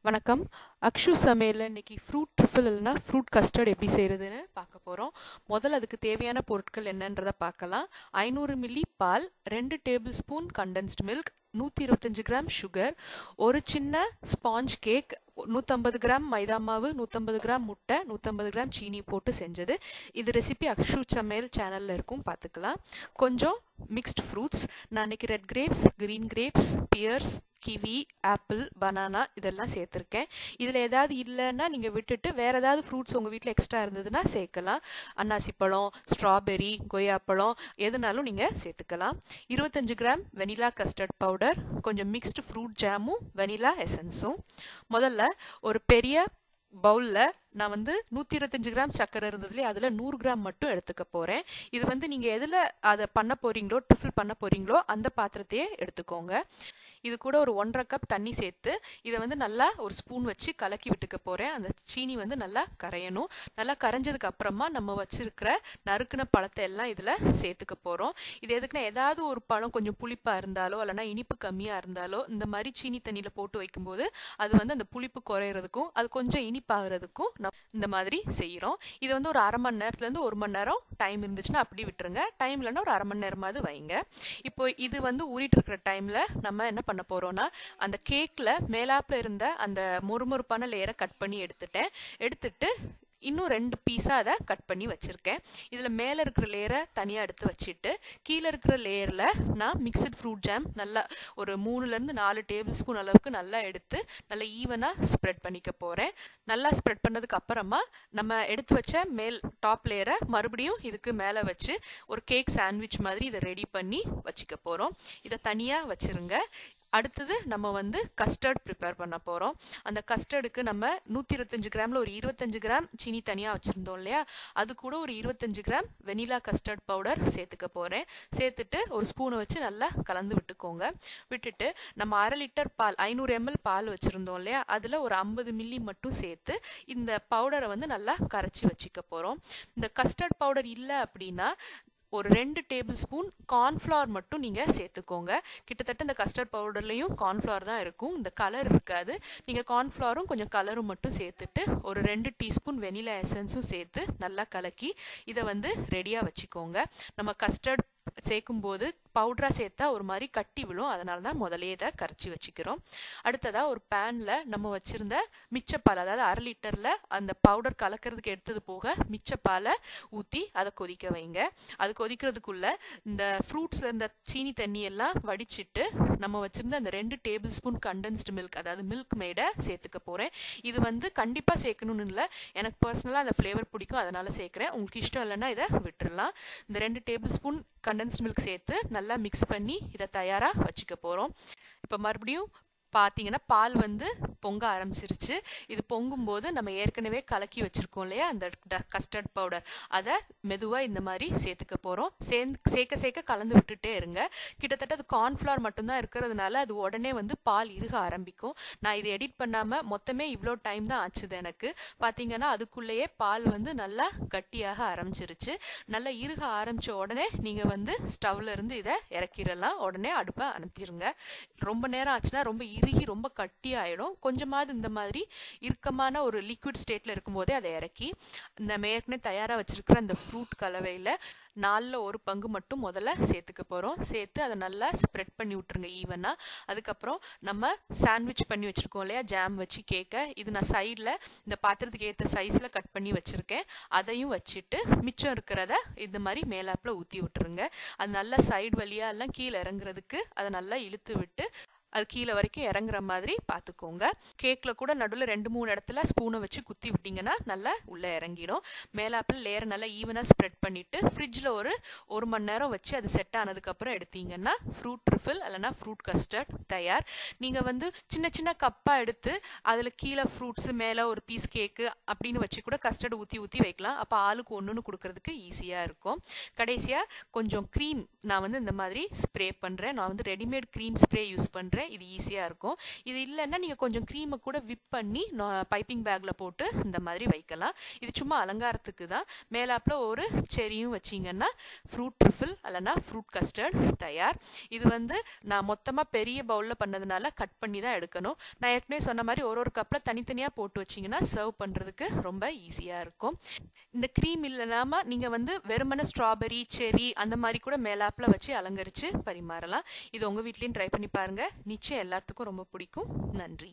வணக்கம். அக்ஷு சமையல்ல இன்னைக்கு ஃப்ரூட் ட்ரிஃபிள் இல்லைனா ஃப்ரூட் கஸ்டர்ட் எப்படி செய்கிறதுன்னு பார்க்க போகிறோம். முதல்ல அதுக்கு தேவையான பொருட்கள் என்னன்றதை பார்க்கலாம். 500 மில்லி பால், 2 table spoon condensed milk, 125 gram sugar, ஒரு சின்ன ஸ்பாஞ்ச் கேக், 150 கிராம் மைதா மாவு, 150 கிராம் முட்டை, 150 கிராம் சீனி போட்டு செஞ்சது. இது ரெசிபி அக்ஷு சமையல் சேனலில் இருக்கும், பார்த்துக்கலாம். கொஞ்சம் மிக்ஸ்டு ஃப்ரூட்ஸ். நான் இன்னைக்கு red grapes, green grapes, pears, kiwi, apple, banana இதெல்லாம் சேர்த்துருக்கேன். இதில் ஏதாவது இல்லைன்னா நீங்கள் விட்டுட்டு வேறு ஏதாவது ஃப்ரூட்ஸ் உங்கள் வீட்டில் எக்ஸ்ட்ரா இருந்ததுன்னா சேர்க்கலாம். அன்னாசி பழம், ஸ்ட்ராபெரி, கொய்யாப்பழம் எதுனாலும் நீங்கள் சேர்த்துக்கலாம். 25 கிராம் வெனிலா கஸ்டர்ட் பவுடர், கொஞ்சம் மிக்ஸ்டு ஃப்ரூட் ஜாமும் வெனிலா எசன்ஸும். முதல்ல ஒரு பெரிய பவுலில் நான் 125 கிராம் சர்க்கரை இருந்ததுலேயே அதில் 100 கிராம் மட்டும் எடுத்துக்க போகிறேன். இது நீங்கள் எதில் அதை பண்ண போகிறீங்களோ, ட்ரிஃபிள் பண்ண போகிறீங்களோ அந்த பாத்திரத்தையே எடுத்துக்கோங்க. இது கூட ஒரு 1.5 கப் தண்ணி சேர்த்து இதை நல்லா ஒரு ஸ்பூன் வச்சு கலக்கி விட்டுக்க போகிறேன். அந்த சீனி நல்லா கரையணும். நல்லா கரைஞ்சதுக்கு அப்புறமா நம்ம வச்சிருக்கிற நறுக்கின பழத்தை எல்லாம் இதில் சேர்த்துக்க போகிறோம். இது எதுக்குன்னா, ஏதாவது ஒரு பழம் கொஞ்சம் புளிப்பாக இருந்தாலோ இல்லைனா இனிப்பு கம்மியாக இருந்தாலோ இந்த மாதிரி சீனி தண்ணியில் போட்டு வைக்கும்போது அது அந்த புளிப்பு குறையிறதுக்கும் அது கொஞ்சம் இனிப்பாகிறதுக்கும் இந்த மாதிரி செய்கிறோம். இது ஒரு அரை மணி நேரத்துலேருந்து 1 மணி நேரம் டைம் இருந்துச்சுன்னா அப்படி விட்டுருங்க. டைம் இல்லைன்னா ஒரு அரை மணி நேரமாவது வைங்க. இப்போ இது ஊறிட்டு இருக்கிற டைமில் நம்ம என்ன பண்ண போகிறோம்னா, அந்த கேக்கில் மேலாப்பில் இருந்த அந்த மொறுமொறுப்பான லேயரை கட் பண்ணி எடுத்துட்டு இன்னும் 2 பீஸாக அதை கட் பண்ணி வச்சுருக்கேன். இதில் மேலே இருக்கிற லேயரை தனியாக எடுத்து வச்சுட்டு கீழே இருக்கிற லேயரில் நான் மிக்சட் ஃப்ரூட் ஜாம் நல்லா ஒரு 3லேருந்து 4 டேபிள் ஸ்பூன் அளவுக்கு நல்லா எடுத்து நல்லா ஈவனாக ஸ்ப்ரெட் பண்ணிக்க போகிறேன். நல்லா ஸ்ப்ரெட் பண்ணதுக்கு அப்புறமா நம்ம எடுத்து வச்ச மேல் டாப் லேயரை மறுபடியும் இதுக்கு மேலே வச்சு ஒரு கேக் சாண்ட்விச் மாதிரி இதை ரெடி பண்ணி வச்சுக்க போகிறோம். இதை தனியாக வச்சுருங்க. அடுத்தது நம்ம கஸ்டர்ட் ப்ரிப்பேர் பண்ண போகிறோம். அந்த கஸ்டர்டுக்கு நம்ம 125 கிராமில் ஒரு 25 கிராம் சீனி தனியாக வச்சுருந்தோம் இல்லையா, அது கூட ஒரு 25 கிராம் வெனிலா கஸ்டர்ட் பவுடர் சேர்த்துக்க போகிறேன். சேர்த்துட்டு ஒரு ஸ்பூனை வச்சு நல்லா கலந்து விட்டுக்கோங்க. விட்டுட்டு நம்ம 1/2 லிட்டர் பால், 500 ml பால் வச்சுருந்தோம் இல்லையா, அதில் ஒரு 50 மில்லி மட்டும் சேர்த்து இந்த பவுடரை நல்லா கரைச்சி வச்சுக்க போகிறோம். இந்த கஸ்டர்ட் பவுடர் இல்லை அப்படின்னா ஒரு 2 டேபிள் ஸ்பூன் கார்ன்ஃப்ளவர் மட்டும் நீங்கள் சேர்த்துக்கோங்க. கிட்டத்தட்ட இந்த கஸ்டர்ட் பவுடர்லையும் கார்ன்ஃப்ளவர் தான் இருக்கும், இந்த கலர் இருக்காது. நீங்கள் கார்ன்ஃப்ளவரும் கொஞ்சம் கலரும் மட்டும் சேர்த்துட்டு ஒரு 2 டீஸ்பூன் வெனிலா எசன்ஸும் சேர்த்து நல்லா கலக்கி இதை ரெடியாக வச்சுக்கோங்க. நம்ம கஸ்டர்ட் சேர்க்கும்போது பவுடராக சேர்த்தா ஒரு மாதிரி கட்டி விழும், அதனால தான் முதலே இதை கரைச்சி வச்சுக்கிறோம். அடுத்ததாக ஒரு பேனில் நம்ம வச்சுருந்த மிச்சப்பால், அதாவது 1/2 லிட்டரில் அந்த பவுடர் கலக்கிறதுக்கு எடுத்தது போக மிச்சப்பாலை ஊற்றி அதை கொதிக்க வைங்க. அது கொதிக்கிறதுக்குள்ள இந்த ஃப்ரூட்ஸில் இருந்த சீனி தண்ணியெல்லாம் வடிச்சிட்டு நம்ம வச்சுருந்த அந்த 2 டேபிள் ஸ்பூன் கண்டென்ஸ்டு மில்க், அதாவது மில்க் மேடை சேர்த்துக்க போகிறேன். இது கண்டிப்பாக சேர்க்கணும்னு இல்லை, எனக்கு பர்சனலாக அந்த ஃப்ளேவர் பிடிக்கும், அதனால் சேர்க்குறேன். உங்களுக்கு இஷ்டம் இல்லைன்னா இதை விட்டுடலாம். இந்த 2 டேபிள் ஸ்பூன் கண்டென்ஸ்டு மில்க் சேர்த்து நல்லா மிக்ஸ் பண்ணி இதை தயாராக வச்சுக்க போகிறோம். இப்போ மறுபடியும் பார்த்தீங்கன்னா பால் பொங்க ஆரம்பிச்சிருச்சு. இது பொங்கும்போது நம்ம ஏற்கனவே கலக்கி வச்சுருக்கோம் இல்லையா அந்த கஸ்டர்ட் பவுடர், அதை மெதுவாக இந்த மாதிரி சேர்த்துக்க போகிறோம். சேர்க்க கலந்து விட்டுட்டே இருங்க. கிட்டத்தட்ட அது கார்ன்ஃப்ளவர் மட்டும்தான் இருக்கிறதுனால அது உடனே பால் இறுக ஆரம்பிக்கும். நான் இதை எடிட் பண்ணாமல் மொத்தமே இவ்வளோ டைம் தான் ஆச்சுது எனக்கு. பார்த்தீங்கன்னா அதுக்குள்ளேயே பால் நல்லா கட்டியாக ஆரம்பிச்சிருச்சு. நல்லா இறுக ஆரம்பித்த உடனே நீங்கள் ஸ்டவ்ல இருந்து இதை இறக்கிடலாம். உடனே அடுப்பை அனுப்பிடுங்க. ரொம்ப நேரம் ஆச்சுன்னா ரொம்ப இறுகி ரொம்ப கட்டி ஆயிடும். கொஞ்சமாவது இந்த மாதிரி இறுக்கமான ஒரு லிக்விட் ஸ்டேட்ல இருக்கும்போதே அதை இறக்கி இந்த ஏற்கனவே தயாரா வச்சிருக்கிற அந்த ஃப்ரூட் கலவையில 4ல் 1 பங்கு மட்டும் முதல்ல சேர்த்துக்க போகிறோம். சேர்த்து அதை நல்லா ஸ்ப்ரெட் பண்ணி விட்டுருங்க ஈவனாக. அதுக்கப்புறம் நம்ம சாண்ட்விச் பண்ணி வச்சுருக்கோம் இல்லையா ஜாம் வச்சு கேக்கை, இது நான் சைடில் இந்த பாத்திரத்துக்கு ஏற்ற சைஸில் கட் பண்ணி வச்சுருக்கேன். அதையும் வச்சுட்டு மிச்சம் இருக்கிறத இந்த மாதிரி மேலாப்பில் ஊற்றி விட்டுருங்க. அது நல்லா சைடு வழியாக எல்லாம் கீழே இறங்குறதுக்கு அதை நல்லா இழுத்து விட்டு அது கீழே வரைக்கும் இறங்குற மாதிரி பார்த்துக்கோங்க. கேக்கில் கூட நடுவில் 2-3 இடத்துல ஸ்பூனை வச்சு குத்தி விட்டிங்கன்னா நல்லா உள்ளே இறங்கிடும். மேலாப்பில் லேயர் நல்லா ஈவனாக ஸ்ப்ரெட் பண்ணிவிட்டு ஃப்ரிட்ஜில் ஒரு 1 மணி நேரம் வச்சு அது செட் ஆனதுக்கப்புறம் எடுத்தீங்கன்னா ஃப்ரூட் ட்ரிஃபிள் இல்லைனா ஃப்ரூட் கஸ்டர்ட் தயார். நீங்கள் சின்ன சின்ன கப்பாக எடுத்து அதில் கீழே ஃப்ரூட்ஸு மேலே ஒரு பீஸ் கேக்கு அப்படின்னு வச்சு கூட கஸ்டர்ட் ஊற்றி வைக்கலாம். அப்போ ஆளுக்கு ஒன்றுன்னு கொடுக்கறதுக்கு ஈஸியாக இருக்கும். கடைசியாக கொஞ்சம் க்ரீம் நான் இந்த மாதிரி ஸ்ப்ரே பண்ணுறேன். நான் ரெடிமேட் க்ரீம் ஸ்ப்ரே யூஸ் பண்ணுறேன். பாருங்கள், இது ஈஸியாக இருக்கும். இது இல்லைன்னா நீங்கள் கொஞ்சம் க்ரீமை கூட விப் பண்ணி பைப்பிங் பேக்கில் போட்டு இந்த மாதிரி வைக்கலாம். இது சும்மா அலங்காரத்துக்கு தான். மேலாப்பில் ஒரு செரியும் வச்சிங்கன்னா ஃப்ரூட் ட்ரிஃபிள் இல்லைன்னா ஃப்ரூட் கஸ்டர்ட் தயார். இது வந்து நான் மொத்தமாக பெரிய பவுலில் பண்ணதுனால கட் பண்ணி தான் எடுக்கணும். நான் ஏற்கனவே சொன்ன மாதிரி ஒரு கப்பில் தனித்தனியாக போட்டு வச்சிங்கன்னா சர்வ் பண்ணுறதுக்கு ரொம்ப ஈஸியாக இருக்கும். இந்த க்ரீம் இல்லைனாம நீங்கள் வந்து வெறுமன ஸ்ட்ராபெரி, செரி அந்த மாதிரி கூட மேலாப்பில் வச்சு அலங்கரித்து பரிமாறலாம். இது உங்கள் வீட்லேயும் ட்ரை பண்ணி பாருங்கள். நிச்சயம் எல்லாத்துக்கும் ரொம்ப பிடிக்கும். நன்றி.